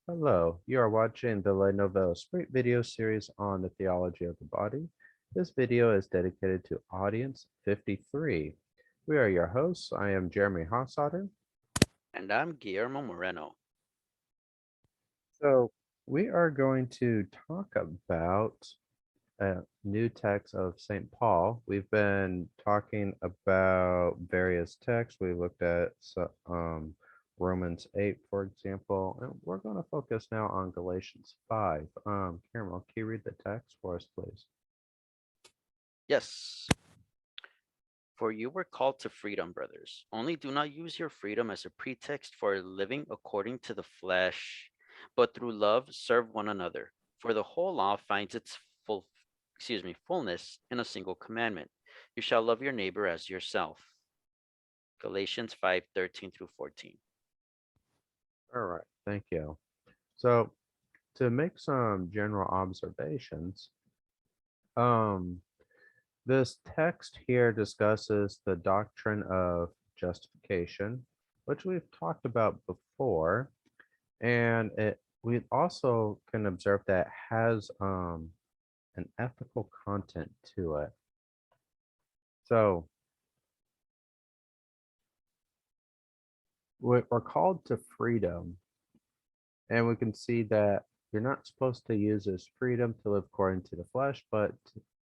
Hello, you are watching the Nouvel Esprit video series on the theology of the body. This video is dedicated to audience 53. We are your hosts. I am Jeremy Hossotter. And I'm Guillermo Moreno. So, we are going to talk about a new text of St. Paul. We've been talking about various texts. We looked at Romans 8, for example, and we're going to focus now on Galatians 5. Caramel, can you read the text for us, please? Yes, for you were called to freedom, brothers. Only do not use your freedom as a pretext for living according to the flesh, but through love serve one another. For the whole law finds its fullness in a single commandment. You shall love your neighbor as yourself. Galatians 5:13 through 14. All right, thank you. So, to make some general observations, um, this text here discusses the doctrine of justification, which we've talked about before, and we also can observe that it has an ethical content to it. So we're called to freedom, and we can see that you're not supposed to use this freedom to live according to the flesh, but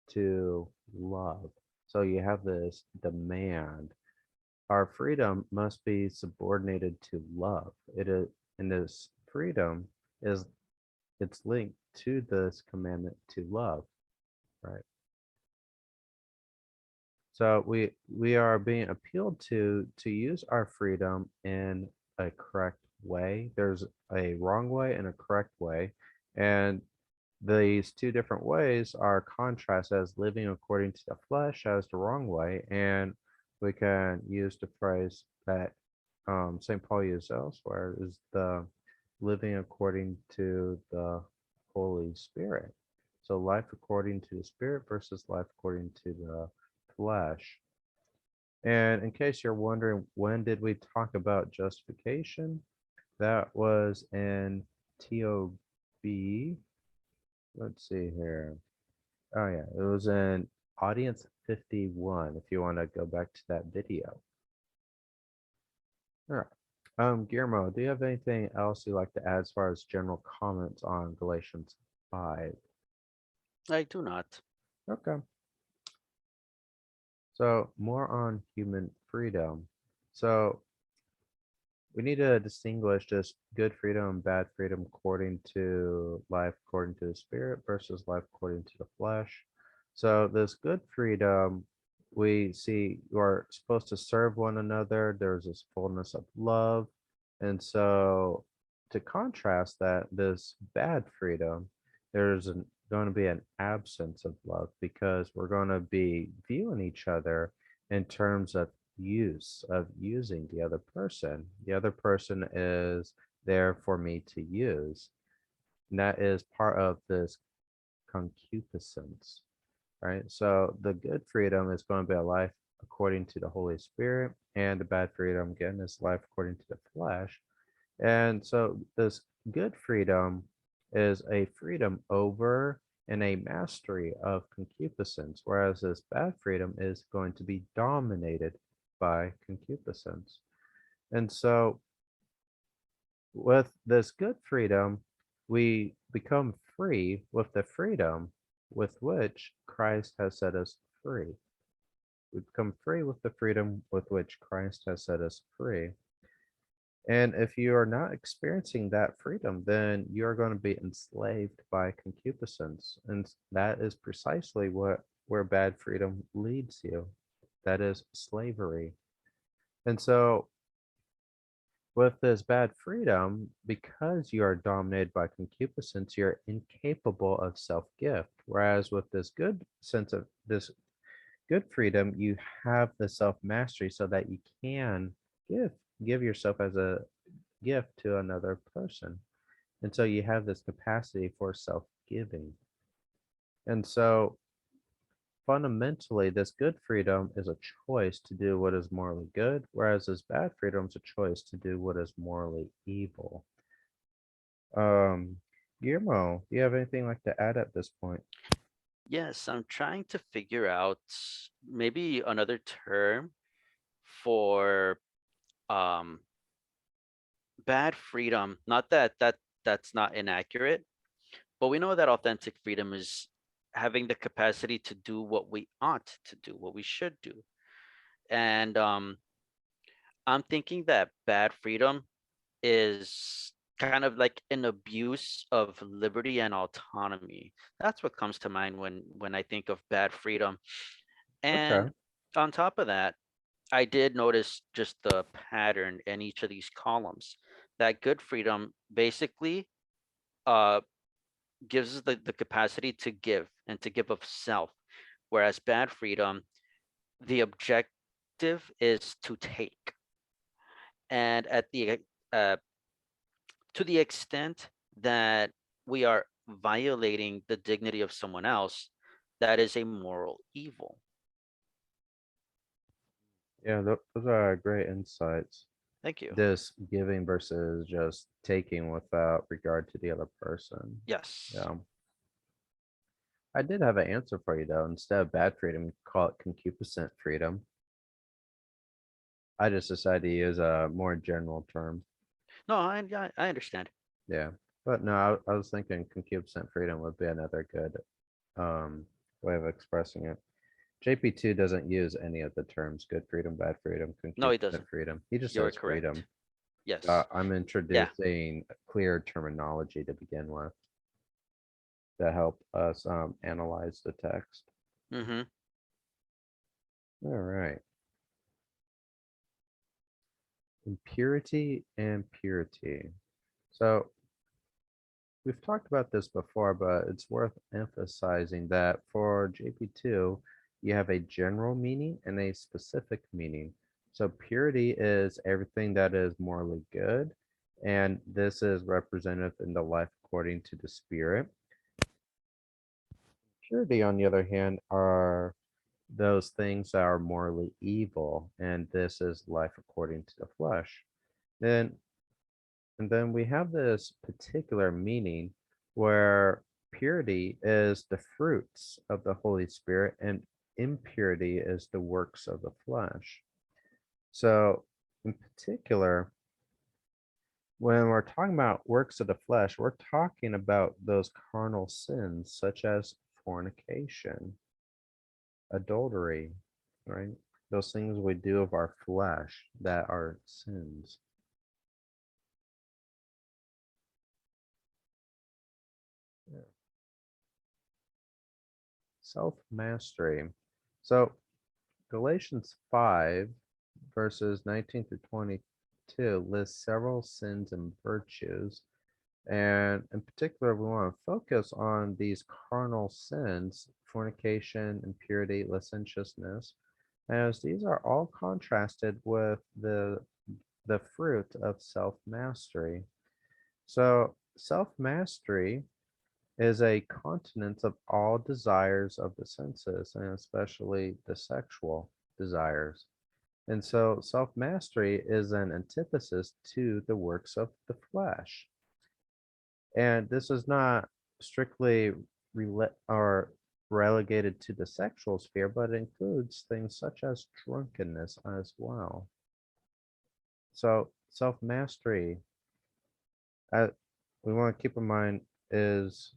to love. So you have this demand. Our freedom must be subordinated to love. It is, and this freedom is it's linked to this commandment to love, right? So we are being appealed to use our freedom in a correct way. There's a wrong way and a correct way, and these two different ways are contrast as living according to the flesh as the wrong way, and we can use the phrase that St. Paul uses elsewhere is the living according to the Holy Spirit. So life according to the Spirit versus life according to the flesh. And in case you're wondering, when did we talk about justification? That was in TOB. Let's see here. Oh yeah, it was in audience 51 if you want to go back to that video. All right. Guillermo, do you have anything else you'd like to add as far as general comments on Galatians 5? I do not. Okay. So more on human freedom. So we need to distinguish just good freedom and bad freedom according to life according to the spirit versus life according to the flesh. So this good freedom, we see you are supposed to serve one another. There's this fullness of love. And so to contrast that, this bad freedom, going to be an absence of love because we're going to be viewing each other in terms of using the other person. The other person is there for me to use. And that is part of this concupiscence, right? So the good freedom is going to be a life according to the Holy Spirit, and the bad freedom, again, is life according to the flesh. And so this good freedom is a freedom over and a mastery of concupiscence, whereas this bad freedom is going to be dominated by concupiscence. And so with this good freedom, we become free with the freedom with which Christ has set us free. We become free with the freedom with which Christ has set us free. And if you are not experiencing that freedom, then you're going to be enslaved by concupiscence. And that is precisely what where bad freedom leads you. That is slavery. And so with this bad freedom, because you are dominated by concupiscence, you're incapable of self-gift. Whereas with this good sense of this good freedom, you have the self-mastery so that you can give give yourself as a gift to another person. And so you have this capacity for self giving. And so fundamentally, this good freedom is a choice to do what is morally good, whereas this bad freedom is a choice to do what is morally evil. Um, Guillermo, do you have anything like to add at this point? Yes, I'm trying to figure out maybe another term for um bad freedom. Not that's not inaccurate, but we know that authentic freedom is having the capacity to do what we ought to do, what we should do. And I'm thinking that bad freedom is kind of like an abuse of liberty and autonomy. That's what comes to mind when I think of bad freedom. And Okay. on top of that, I did notice just the pattern in each of these columns. That good freedom basically uh, gives us the capacity to give and to give of self, whereas bad freedom, the objective is to take. And uh, to the extent that we are violating the dignity of someone else, that is a moral evil. Yeah, those are great insights. Thank you. This giving versus just taking without regard to the other person. Yes. Yeah. I did have an answer for you though. Instead of bad freedom, call it concupiscent freedom. I just decided to use a more general term. No, I understand. Yeah. But no, I was thinking concupiscent freedom would be another good um way of expressing it. JP2 doesn't use any of the terms good freedom, bad freedom, No, he concupiscent doesn't. freedom. He just You are says freedom. correct. Yes. I'm Yeah. introducing clear terminology to begin with to help us analyze the text. Mm-hmm. All right. Impurity and purity. So we've talked about this before, but it's worth emphasizing that for JP2, you have a general meaning and a specific meaning. So purity is everything that is morally good, and this is represented in the life according to the spirit. Purity, on the other hand, are those things that are morally evil, and this is life according to the flesh. Then And then we have this particular meaning where purity is the fruits of the Holy Spirit and impurity is the works of the flesh. So, in particular, when we're talking about works of the flesh, we're talking about those carnal sins such as fornication, adultery, right? Those things we do of our flesh that are sins. Self mastery. So, Galatians 5, verses 19 through 22, lists several sins and virtues. And in particular, we want to focus on these carnal sins fornication, impurity, licentiousness, as these are all contrasted with the fruit of self mastery. So, self mastery is a continence of all desires of the senses, and especially the sexual desires. And so self mastery is an antithesis to the works of the flesh. And this is not strictly or relegated to the sexual sphere, but it includes things such as drunkenness as well. So self mastery, uh, we want to keep in mind, is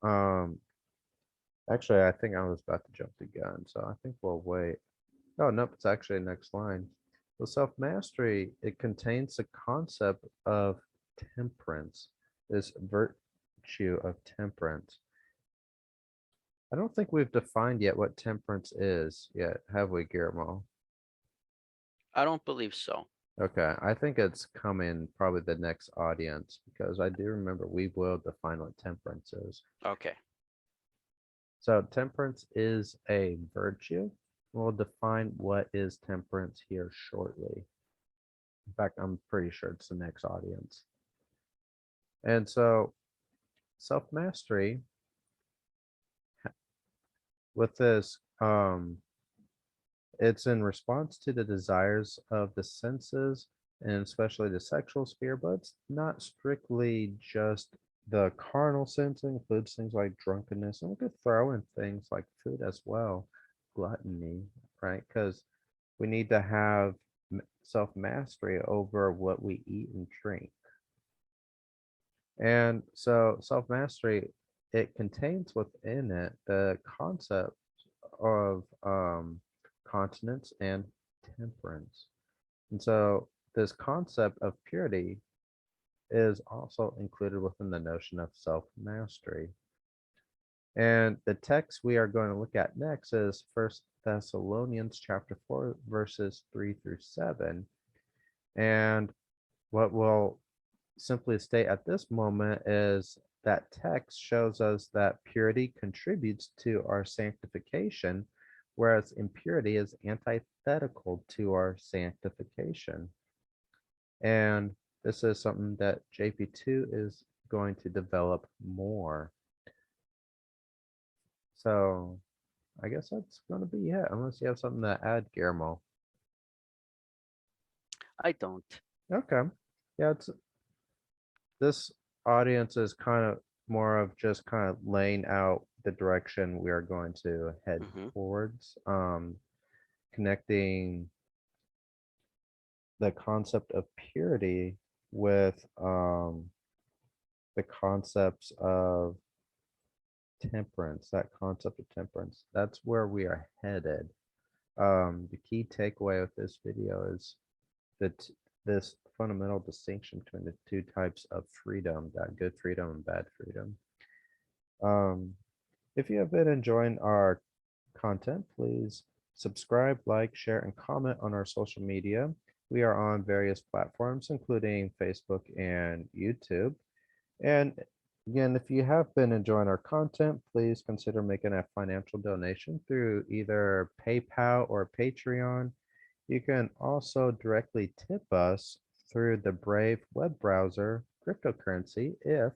um, actually, I think I was about to jump the gun, so I think we'll wait. Oh, nope, it's actually next line. So self-mastery, it contains the concept of temperance, this virtue of temperance. I don't think we've defined yet what temperance is yet, have we, Guillermo? I don't believe so. Okay, I think it's coming probably the next audience because I do remember we will define what temperance is. Okay. So temperance is a virtue. We'll define what is temperance here shortly. In fact, I'm pretty sure it's the next audience. And so self mastery with this, it's in response to the desires of the senses and especially the sexual sphere, but it's not strictly just the carnal sins. It includes things like drunkenness, and we could throw in things like food as well, gluttony, right? Because we need to have self mastery over what we eat and drink. And so self mastery, it contains within it the concept of continence and temperance. And so this concept of purity is also included within the notion of self mastery. And the text we are going to look at next is First Thessalonians chapter 4, verses 3 through 7. And what we'll simply state at this moment is that text shows us that purity contributes to our sanctification, whereas impurity is antithetical to our sanctification. And this is something that JP2 is going to develop more. So I guess that's going to be it, unless you have something to add, Guillermo. I don't. Okay. Yeah, it's this audience is kind of more of just kind of laying out the direction we are going to head Hmm. towards, connecting the concept of purity with the concepts of temperance, that concept of temperance. That's where we are headed. The key takeaway with this video is that this fundamental distinction between the two types of freedom, that good freedom and bad freedom. Um, if you have been enjoying our content, please subscribe, like, share, and comment on our social media. We are on various platforms, including Facebook and YouTube. And again, if you have been enjoying our content, please consider making a financial donation through either PayPal or Patreon. You can also directly tip us through the Brave web browser cryptocurrency if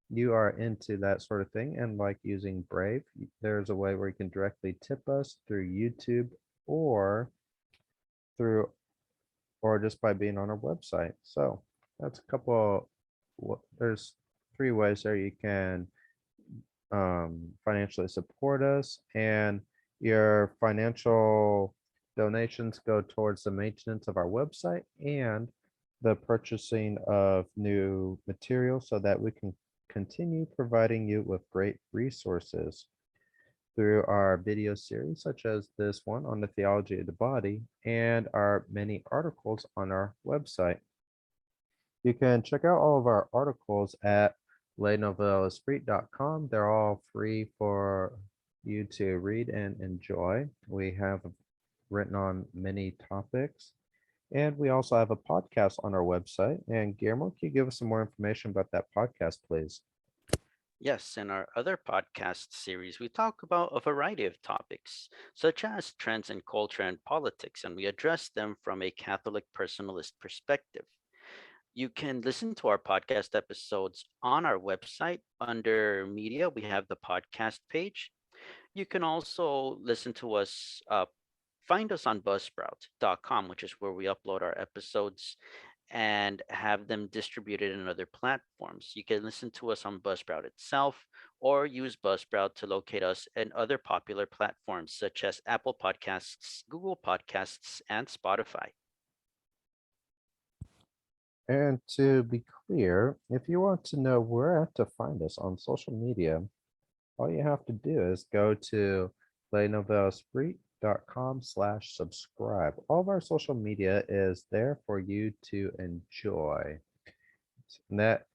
you are into that sort of thing and like using Brave. There's a way where you can directly tip us through YouTube or through or just by being on our website. So that's a couple. There's three ways there you can financially support us, and your financial donations go towards the maintenance of our website and the purchasing of new material so that we can continue providing you with great resources through our video series, such as this one on the theology of the body, and our many articles on our website. You can check out all of our articles at nouvelesprit.com. They're all free for you to read and enjoy. We have written on many topics, and we also have a podcast on our website. And Guillermo, can you give us some more information about that podcast, please? Yes, in our other podcast series, we talk about a variety of topics, such as trends in culture and politics, and we address them from a Catholic personalist perspective. You can listen to our podcast episodes on our website. Under media, we have the podcast page. You can also listen to us, find us on buzzsprout.com, which is where we upload our episodes and have them distributed in other platforms. You can listen to us on Buzzsprout itself or use Buzzsprout to locate us in other popular platforms such as Apple Podcasts, Google Podcasts, and Spotify. And to be clear, if you want to know where to find us on social media, all you have to do is go to nouvelesprit.com/subscribe. All of our social media is there for you to enjoy. And that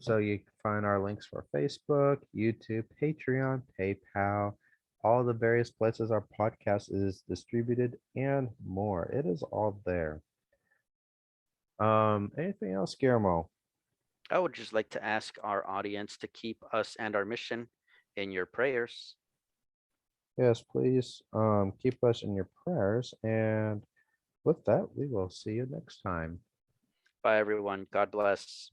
so you can find our links for Facebook, YouTube, Patreon, PayPal, all the various places our podcast is distributed, and more. It is all there. Anything else, Guillermo? I would just like to ask our audience to keep us and our mission in your prayers. Yes, please keep us in your prayers. And with that, we will see you next time. Bye, everyone. God bless.